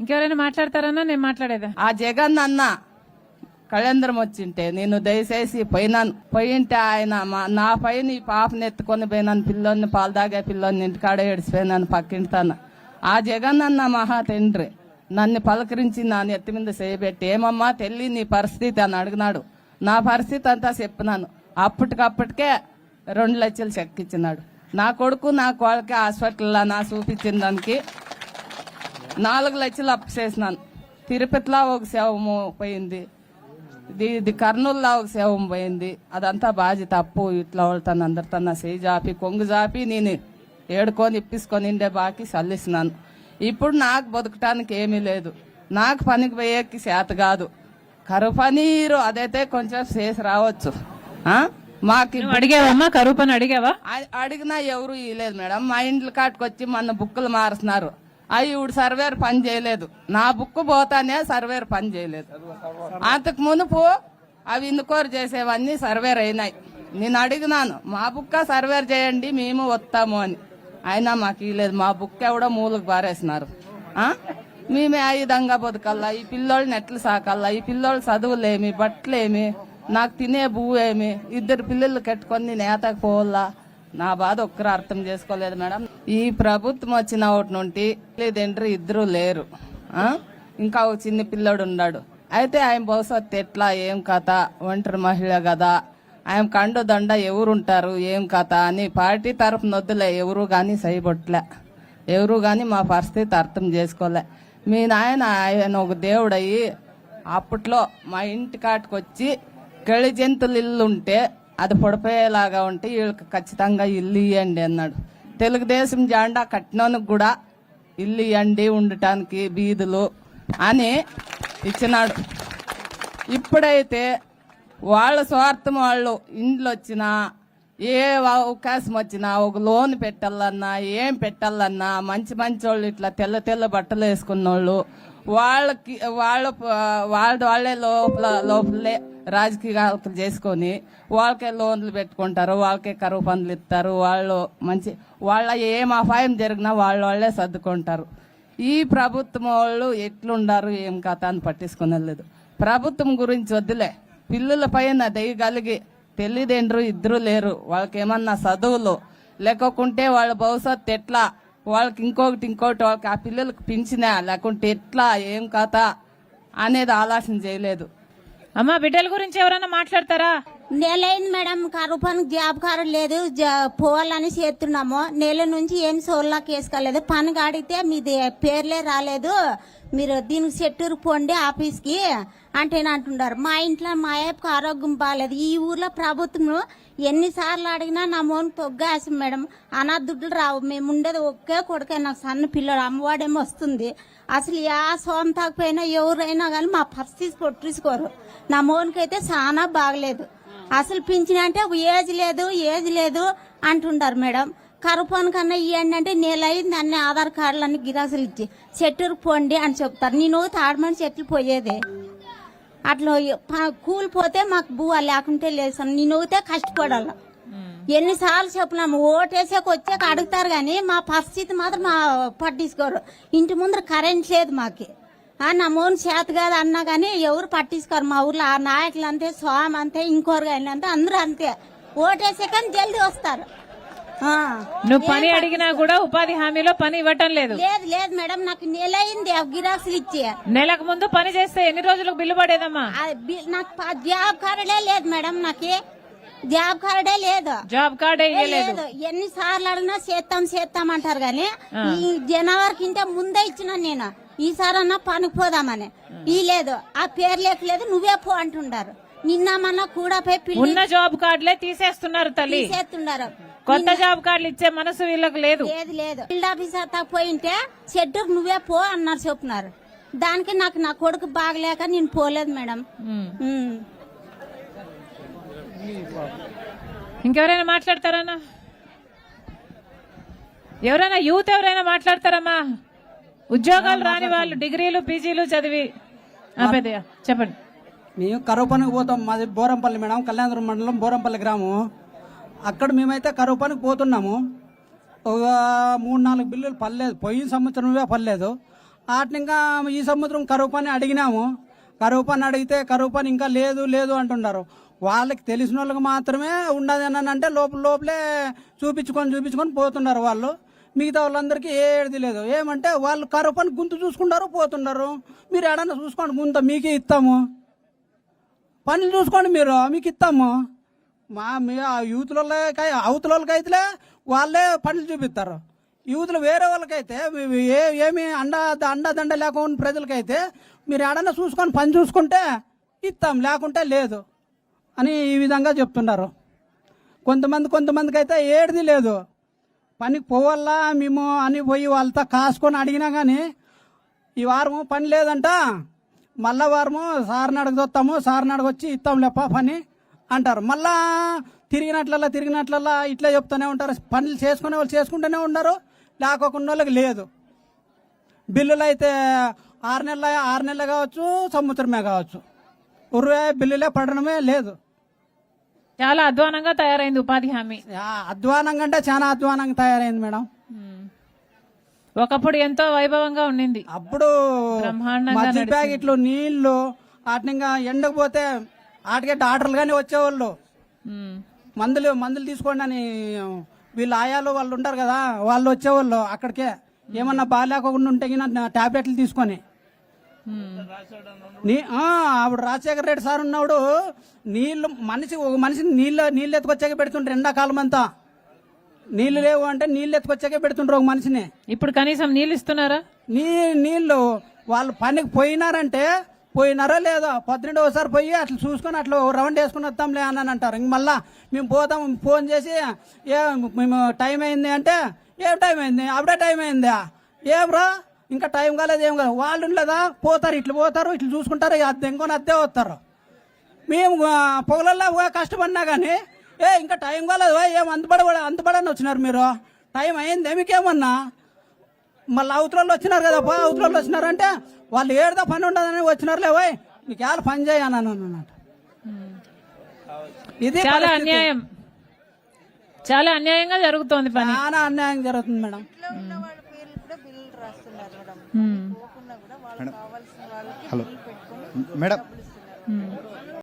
ఇంకెవరైనా మాట్లాడతారన్నా నేను మాట్లాడేదా? ఆ జగన్ అన్న కళ్యాణం వచ్చింటే నేను దయచేసి పోయింటే ఆయన నా పైన ఈ పాపని ఎత్తుకొని పోయినాను, పిల్లోని పాలు తాగే పిల్లోని ఇంటికాడ ఏడిచిపోయినాను పక్కింటాను. ఆ జగన్ అన్న మహా తండ్రి నన్ను పలకరించి నా నెత్తి మీద చేయబెట్టి, ఏమమ్మా తెల్లి నీ పరిస్థితి అని అడిగినాడు. నా పరిస్థితి అంతా చెప్పినాను. అప్పటికప్పటికే 2 లక్షలు చెక్ ఇచ్చినాడు. నా కొడుకు నా కోళ్ళకి హాస్పిటల్లో నా చూపించిన దానికి 4 లక్షలు అప్పు చేసినాను. తిరుపతిలో ఒక శవము పోయింది, ఇది కర్నూలులో ఒక శవం పోయింది. అదంతా బాధ్యత అప్పు ఇట్లా వాళ్ళతో అందరితో నా చేయి జాపి కొంగు జాపి నేను ఏడుకొని ఇప్పించుకొని ఉండే బాకి చల్లిస్తున్నాను. ఇప్పుడు నాకు బతకటానికి ఏమీ లేదు. నాకు పనికి పోయేకి చేత కాదు. కరువు పనీరు అదైతే కొంచెం చేసి రావచ్చు. మాకు అడిగావమ్మా? కరువు పని అడిగావా? అడిగినా ఎవరు ఇవ్వలేదు మేడం. మా ఇండ్ల కాటుకొచ్చి మన బుక్కులు మారుస్తున్నారు. అవి ఇప్పుడు సర్వేర్ పని చేయలేదు. నా బుక్ పోతానే సర్వేర్ పని చేయలేదు. అంతకు మునుపు అవి ఇందుకోరు చేసేవన్నీ సర్వేర్ అయినాయి. నేను అడిగినాను, మా బుక్క సర్వేర్ చేయండి మేము వస్తాము అని. అయినా మాకు ఇవ్వలేదు. మా బుక్ ఎవడో మూలకు బారేసినారు. మేమే ఆ విధంగా బతకల్లా, ఈ పిల్లోళ్ళని ఎట్లు సాకల్లా, ఈ పిల్లోళ్ళు చదువులేమి, బట్టలేమి, నాకు తినే భూమి ఏమి, 2 పిల్లలు కట్టుకొని నేను ఏతకు పోవాలా. నా బాధ ఒక్కరు అర్థం చేసుకోలేదు మేడం. ఈ ప్రభుత్వం వచ్చిన ఒకటి నుండి లేదండ్రి 2 లేరు. ఇంకా ఒక చిన్న పిల్లోడు ఉన్నాడు. అయితే ఆయన భవిష్యత్తు ఎట్లా, ఏం కథ, ఒంటరి మహిళ కదా, ఆయన కండు దండ ఎవరుంటారు, ఏం కథ అని పార్టీ తరఫున వద్దులే, ఎవరు కానీ సైబొట్లే, ఎవరు కానీ మా పరిస్థితి అర్థం చేసుకోలే. మీ నాయన ఆయన ఒక దేవుడయ్యి అప్పట్లో మా ఇంటి కాటుకొచ్చి గెళి జంతువులు ఇల్లు ఉంటే అది పొడిపోయేలాగా ఉంటే వీళ్ళకి ఖచ్చితంగా ఇల్లు ఇవ్వండి అన్నాడు. తెలుగుదేశం జెండా కట్టినోనికి కూడా ఇల్లు ఇవ్వండి ఉండటానికి బీదులు అని ఇచ్చినాడు. ఇప్పుడైతే వాళ్ళ స్వార్థం, వాళ్ళు ఇండ్లు వచ్చినా ఏ అవకాశం వచ్చినా ఒక లోన్ పెట్టాలన్నా ఏం పెట్టాలన్నా మంచి వాళ్ళు ఇట్లా తెల్ల బట్టలు వేసుకున్న వాళ్ళకి వాళ్ళే లోపలే రాజకీయాలు చేసుకొని వాళ్ళకే లోన్లు పెట్టుకుంటారు, వాళ్ళకే కరువు పనులు ఇస్తారు. వాళ్ళు వాళ్ళ ఏం అపాయం జరిగినా వాళ్ళే సర్దుకుంటారు. ఈ ప్రభుత్వం వాళ్ళు ఎట్లుండారు ఏం కథ అని పట్టించుకునేలేదు. ప్రభుత్వం గురించి వద్దులే, పిల్లల పైన దయగలిగి తల్లిదండ్రులు 2 లేరు. వాళ్ళకి ఏమన్నా చదువులు లేకుంటే వాళ్ళ భవిష్యత్తు ఎట్లా, వాళ్ళకి ఇంకోటి వాళ్ళకి ఆ పిల్లలకు పింఛనా లేకుంటే ఎట్లా ఏం కథ అనేది ఆలోచన చేయలేదు. అమ్మా బిడ్డల గురించి ఎవరైనా మాట్లాడతారా? నెలైంది మేడం, కరువు పనికి జాబ్ కారు లేదు, పోవాలని చేస్తున్నాము. నెల నుంచి ఏం సోల్లాకి వేసుకోలేదు. పని అడిగితే మీది పేర్లే రాలేదు, మీరు దీనికి చెట్టూరు పోండి ఆఫీస్కి అంటున్నారు. మా ఇంట్లో మా అయ్యకు ఆరోగ్యం బాగాలేదు. ఈ ఊర్లో ప్రభుత్వం ఎన్నిసార్లు అడిగినా నా మోన్ తొగ్గాసం మేడం. అనాథుడ్లు రావు. మేము ఉండేది ఒకే కొడుకే, నాకు సన్న పిల్లడు, అమ్మవాడేమో వస్తుంది. అసలు ఆ సోమ తాకపోయినా ఎవరైనా కానీ మా పరిస్థితి కొట్టించుకోరు. నా మోన్కైతే చాలా బాగలేదు. అసలు పింఛన్ అంటే ఏజ్ లేదు అంటుండారు మేడం. కరువు పని కన్నా ఇవ్వండి అంటే నెలయింది, అన్ని ఆధార్ కార్డులు అన్ని గిరాసులు ఇచ్చి చెట్టుకు పోండి అని చెప్తారు. నేను తాడమని చెట్లు పోయేదే అట్లా కూలిపోతే మాకు బువ్వ లేకుంటే లేదు. నేను కష్టపడాల. ఎన్నిసార్లు చెప్పినాము, ఓటేసాక వచ్చాక అడుగుతారు కానీ మా పరిస్థితి మాత్రం మా పట్టించుకోరు. ఇంటి ముందర కరెంట్ లేదు మాకి. నా మోన్ చేత కాదు అన్నా కానీ ఎవరు పట్టించుకోరు. మా ఊర్లో ఆ నాయకులు అంతే, స్వామి అంతే, ఇంకోరు కానీ అంతే, అందరూ అంతే. ఓటేసాక జల్దీ వస్తారు. నువ్వు పని అడిగినా కూడా ఉపాధి హామీలో పని ఇవ్వటం లేదు. లేదు మేడం, నాకు నెల అయింది గిరాక్సులు ఇచ్చి. నెలకు ముందు పని చేస్తే ఎన్ని రోజులకు బిల్లు పడేదమ్మా? నాకు జాబ్ కార్డే లేదు మేడం, నాకు జాబ్ కార్డే లేదు. జాబ్ కార్డే లేదు. ఎన్నిసార్లు అడిగినా చేస్తాం అంటారు కానీ ఈ జనవరికి ఇంటే ముందే ఇచ్చిన నేను. ఈసారన్నా పనికి పోదామని ఈ లేదు, ఆ పేరు లేకలేదు, నువ్వే పో అంటుండారు. నిన్న మొన్న కూడా ఉన్న జాబ్ కార్డులే తీసేస్తున్నారు తల్లి, తీసేస్తున్నారు. కొత్త జాబ్ కార్డులు ఇచ్చే మనసు వీళ్ళకి లేదు. ఫీల్డ్ ఆఫీసర్ పోయింటే షెడ్యూకు నువ్వే పో అన్నారు చెప్తున్నారు. దానికి నాకు నా కొడుకు బాగలేక నేను పోలేదు మేడం. ఇంకెవరైనా మాట్లాడతారన్నా? ఎవరైనా యూత్ ఎవరైనా మాట్లాడతారమ్మా? ఉద్యోగాలు రాని వాళ్ళు డిగ్రీలు పీజీలు చదివి చెప్పండి. మేము కరువు పనికి పోతాం. మాది బోరంపల్లి మేడం, కళ్యాణదుర్గం మండలం బోరంపల్లి గ్రామం. అక్కడ మేమైతే కరువు పనికి పోతున్నాము. ఒక 3-4 బిల్లులు పర్లేదు, పోయిన సంవత్సరమే పర్లేదు. వాటిని ఇంకా ఈ సంవత్సరం కరువు పని అడిగినాము. కరువు పని అడిగితే కరువు పని ఇంకా లేదు లేదు అంటున్నారు. వాళ్ళకి తెలిసిన వాళ్ళకి మాత్రమే ఉండదు అని అంటే లోపలే చూపించుకొని పోతున్నారు వాళ్ళు. మిగతా వాళ్ళందరికీ ఏది లేదు. ఏమంటే వాళ్ళు కరువు పని గుంతు చూసుకుంటారు పోతున్నారు. మీరు ఏడన్నా చూసుకోండి, గుంత మీకే ఇస్తాము, పనులు చూసుకోండి మీరు, మీకు ఇస్తాము. మీ యూత్లకై అవతలకైతే వాళ్ళే పనులు చూపిస్తారు. యూత్లు వేరే వాళ్ళకైతే ఏమి అండదండ లేకుండా ప్రజలకైతే మీరు ఏడన్నా చూసుకొని పని చూసుకుంటే ఇస్తాం, లేకుంటే లేదు అని ఈ విధంగా చెప్తున్నారు. కొంతమందికి అయితే ఏడిది లేదు. పనికి పోవాలా మేము అని పోయి వాళ్ళతో కాసుకొని అడిగినా కానీ ఈ వారము పని లేదంట, మళ్ళా వారము సార్ని అడగొస్తాము, సార్ని అడగొచ్చి ఇస్తాం లేప పని అంటారు. మళ్ళా తిరిగినట్లల్లా ఇట్లా చెప్తూనే ఉంటారు. పనులు చేసుకునే వాళ్ళు చేసుకుంటూనే ఉన్నారు, లేకోకుండా వాళ్ళకి లేదు. బిల్లులు అయితే 6 నెలలు కావచ్చు, సంవత్సరమే కావచ్చు, బిల్లులే పడడమే లేదు. చాలా అధ్వానంగా తయారైంది ఉపాధి హామీ. అధ్వానంగా అంటే చాలా అధ్వానంగా తయారైంది మేడం. ఒకప్పుడు ఎంతో వైభవంగా ఉండింది. అప్పుడు మధ్య ప్యాకెట్లు నీళ్లు వాటిని ఇంకా ఎండకు పోతే వాటికే డాక్టర్లు కానీ వచ్చేవాళ్ళు. మందులు తీసుకోండి అని వీళ్ళు ఆయాలు వాళ్ళు ఉంటారు కదా, వాళ్ళు వచ్చేవాళ్ళు అక్కడికే. ఏమన్నా బాగాలేకుండా ఉంటే టాబ్లెట్లు తీసుకొని. అప్పుడు రాజశేఖర రెడ్డి సార్ ఉన్నప్పుడు ఒక మనిషిని నీళ్ళు ఎత్తుకొచ్చాక పెడుతుంటారు. ఎండాకాలం అంతా నీళ్లు లేవు అంటే నీళ్ళు ఎత్తుకొచ్చాకే పెడుతుంటారు ఒక మనిషిని. ఇప్పుడు కనీసం నీళ్ళు ఇస్తున్నారా? నీళ్లు వాళ్ళు పనికి పోయినారో లేదో పొద్దున్న ఒకసారి పోయి అట్లా చూసుకొని అట్లా రౌండ్ వేసుకుని వస్తాంలే అని అంటారు. ఇంక మళ్ళా మేము పోతాం, ఫోన్ చేసి మేము టైం అయింది అంటే ఏం టైం అయింది, అప్పుడే టైం అయిందా, ఏమ్రా ఇంకా టైం కాలేదు, ఏం కాలేదు. వాళ్ళు ఉండలేదా, పోతారు, ఇట్లా చూసుకుంటారు, అద్దె వస్తారు. మేము పొగలల్లో కష్టపడినా కానీ ఇంకా టైం కాలేదు, ఏం అంతపడని వచ్చినారు మీరు, టైం అయింది మీకేమన్నా. మళ్ళీ అవతల వచ్చినారు కదా, అవతల వచ్చినారంటే వాళ్ళు ఏడుదా పని ఉండదని వచ్చినారులే, పోయి నీకు ఎలా పని చేయను అన్నట్టు. ఇది చాలా అన్యాయం, చాలా అన్యాయంగా జరుగుతోంది పని. చాలా అన్యాయం జరుగుతుంది మేడం. Hello madam,